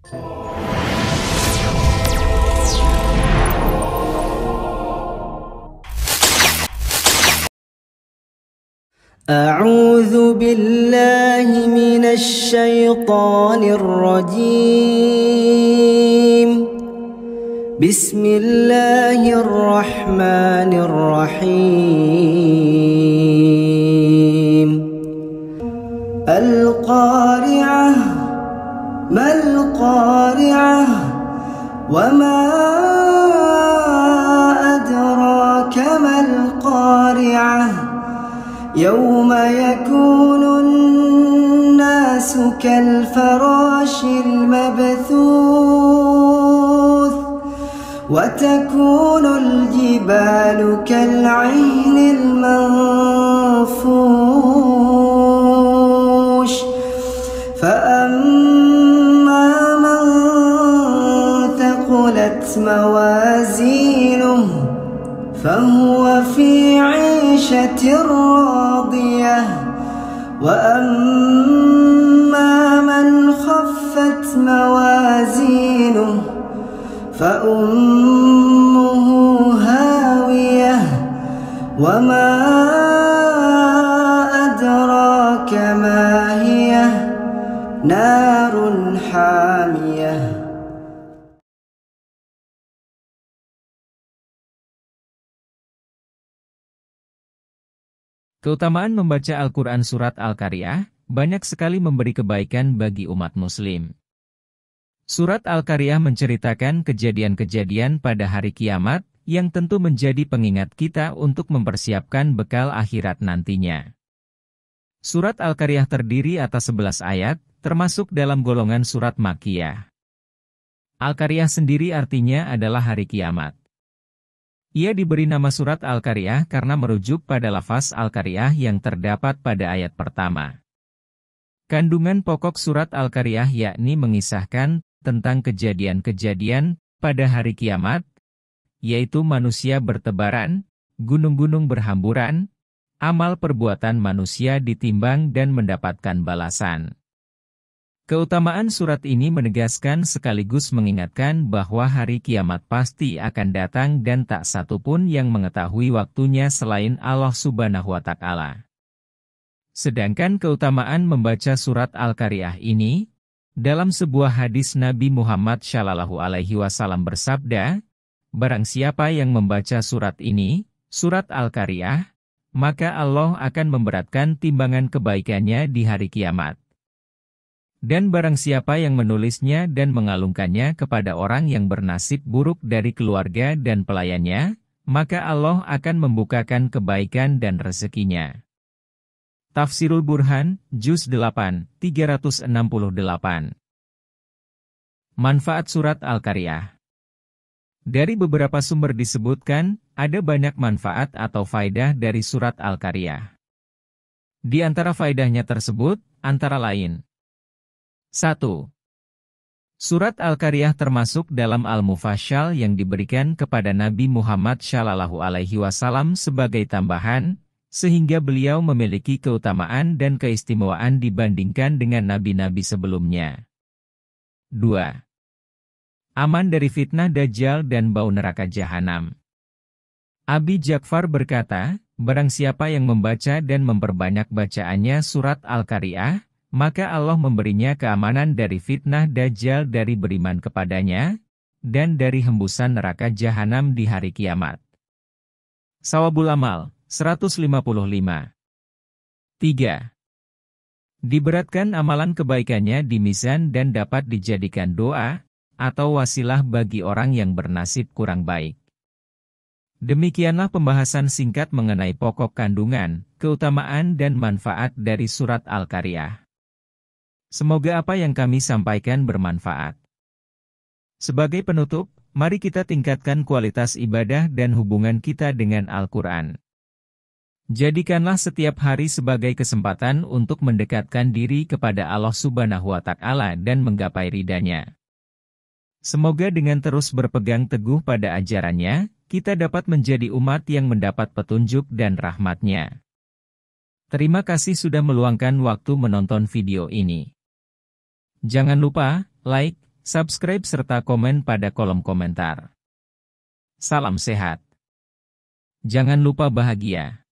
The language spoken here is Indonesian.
أعوذ بالله من الشيطان الرجيم. بسم الله الرحمن الرحيم. القارعة ما القارعة وما أدراك ما القارعة يوم يكون الناس كالفراش المبثوث وتكون الجبال كالعهن المنفوش فأما من ثقلت موازينه فهو في عيشة راضية وأما من خفت موازينه فأمه هاوية وما أدراك ما هي نار حامية. Keutamaan membaca Al-Quran Surat Al-Qariyah, banyak sekali memberi kebaikan bagi umat muslim. Surat Al-Qariyah menceritakan kejadian-kejadian pada hari kiamat, yang tentu menjadi pengingat kita untuk mempersiapkan bekal akhirat nantinya. Surat Al-Qariyah terdiri atas 11 ayat, termasuk dalam golongan surat Makkiyah. Al-Qariyah sendiri artinya adalah hari kiamat. Ia diberi nama Surat Al-Qariyah karena merujuk pada lafaz Al-Qariyah yang terdapat pada ayat pertama. Kandungan pokok Surat Al-Qariyah yakni mengisahkan tentang kejadian-kejadian pada hari kiamat, yaitu manusia bertebaran, gunung-gunung berhamburan, amal perbuatan manusia ditimbang dan mendapatkan balasan. Keutamaan surat ini menegaskan sekaligus mengingatkan bahwa hari kiamat pasti akan datang dan tak satu pun yang mengetahui waktunya selain Allah Subhanahu wa Ta'ala. Sedangkan keutamaan membaca surat Al-Qariyah ini, dalam sebuah hadis Nabi Muhammad SAW bersabda, barang siapa yang membaca surat ini, surat Al-Qariyah, maka Allah akan memberatkan timbangan kebaikannya di hari kiamat. Dan barang siapa yang menulisnya dan mengalungkannya kepada orang yang bernasib buruk dari keluarga dan pelayannya, maka Allah akan membukakan kebaikan dan rezekinya. Tafsirul Burhan, Juz 8, 368. Manfaat Surat Al-Qariyah. Dari beberapa sumber disebutkan, ada banyak manfaat atau faidah dari Surat Al-Qariyah. Di antara faidahnya tersebut, antara lain. 1. Surat Al-Qariyah termasuk dalam Al-Mufassal yang diberikan kepada Nabi Muhammad SAW sebagai tambahan, sehingga beliau memiliki keutamaan dan keistimewaan dibandingkan dengan nabi-nabi sebelumnya. 2. Aman dari fitnah Dajjal dan bau neraka Jahanam. Abi Ja'far berkata, barang siapa yang membaca dan memperbanyak bacaannya surat Al-Qariyah, maka Allah memberinya keamanan dari fitnah Dajjal dari beriman kepadanya, dan dari hembusan neraka Jahanam di hari kiamat. Sawabul Amal, 155. 3. Diberatkan amalan kebaikannya di mizan dan dapat dijadikan doa, atau wasilah bagi orang yang bernasib kurang baik. Demikianlah pembahasan singkat mengenai pokok kandungan, keutamaan dan manfaat dari surat Al-Qariyah. Semoga apa yang kami sampaikan bermanfaat. Sebagai penutup, mari kita tingkatkan kualitas ibadah dan hubungan kita dengan Al-Quran. Jadikanlah setiap hari sebagai kesempatan untuk mendekatkan diri kepada Allah Subhanahu wa Ta'ala dan menggapai ridha-Nya. Semoga dengan terus berpegang teguh pada ajarannya, kita dapat menjadi umat yang mendapat petunjuk dan rahmat-Nya. Terima kasih sudah meluangkan waktu menonton video ini. Jangan lupa like, subscribe serta komen pada kolom komentar. Salam sehat. Jangan lupa bahagia.